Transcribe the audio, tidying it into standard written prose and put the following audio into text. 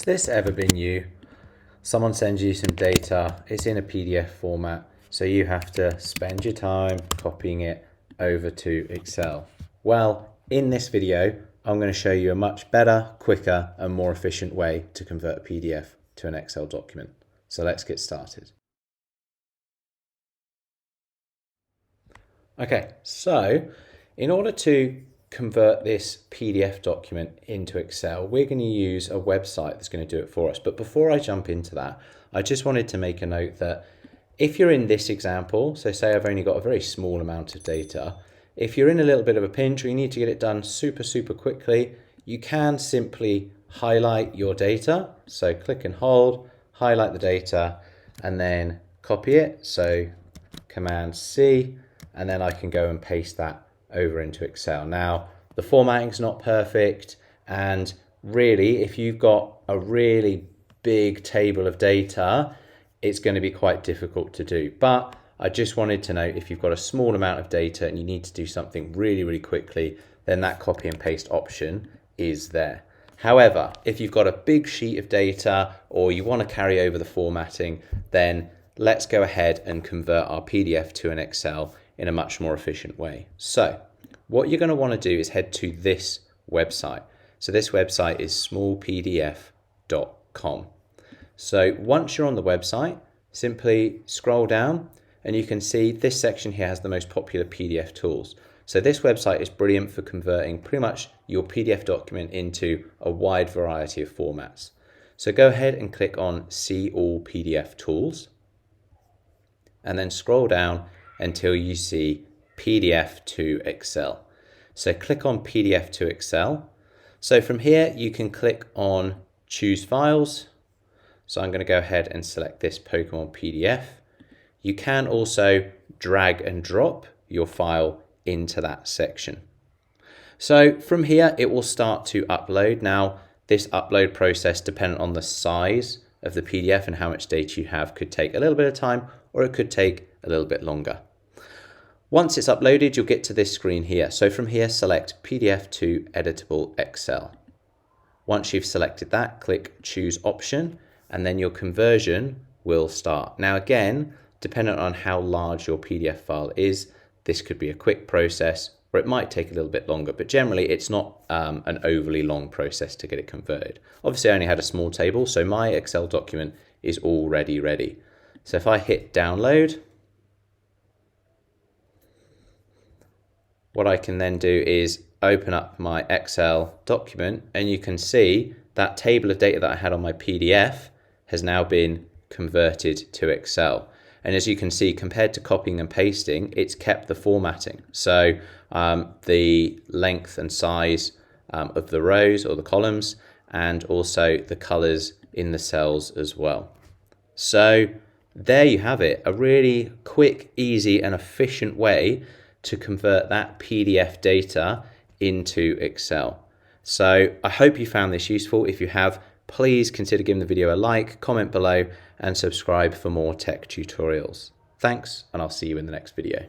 Has this ever been you? Someone sends you some data, it's in a PDF format, so you have to spend your time copying it over to Excel. Well, in this video, I'm going to show you a much better, quicker, and more efficient way to convert a PDF to an Excel document. So let's get started. Okay, so in order to convert this PDF document into Excel, we're going to use a website that's going to do it for us. But before I jump into that, I just wanted to make a note that if you're in this example, so say I've only got a very small amount of data, if you're in a little bit of a pinch or you need to get it done super quickly, you can simply highlight your data. So click and hold, highlight the data, and then copy it. So Command C, and then I can go and paste that over into Excel. Now, the formatting's not perfect, and really, if you've got a really big table of data, it's going to be quite difficult to do. But I just wanted to note, if you've got a small amount of data and you need to do something really quickly, then that copy and paste option is there. However, if you've got a big sheet of data or you want to carry over the formatting, then let's go ahead and convert our PDF to an Excel in a much more efficient way. So what you're going to want to do is head to this website. So this website is smallpdf.com. So once you're on the website, simply scroll down and you can see this section here has the most popular PDF tools. So this website is brilliant for converting pretty much your PDF document into a wide variety of formats. So go ahead and click on See All PDF Tools and then scroll down until you see PDF to Excel. So click on PDF to Excel. So from here you can click on Choose Files. So I'm going to go ahead and select this Pokemon PDF. You can also drag and drop your file into that section. So from here it will start to upload. Now this upload process, dependent on the size of the PDF and how much data you have, could take a little bit of time or it could take a little bit longer. Once it's uploaded, you'll get to this screen here. So from here, select PDF to Editable Excel. Once you've selected that, click Choose Option, and then your conversion will start. Now again, depending on how large your PDF file is, this could be a quick process, or it might take a little bit longer, but generally it's not an overly long process to get it converted. Obviously I only had a small table, so my Excel document is already ready. So if I hit download, what I can then do is open up my Excel document, and you can see that table of data that I had on my PDF has now been converted to Excel. And as you can see, compared to copying and pasting, it's kept the formatting. So the length and size of the rows or the columns, and also the colors in the cells as well. So there you have it, a really quick, easy, and efficient way to convert that PDF data into Excel. So I hope you found this useful. If you have, please consider giving the video a like, comment below, and subscribe for more tech tutorials. Thanks, and I'll see you in the next video.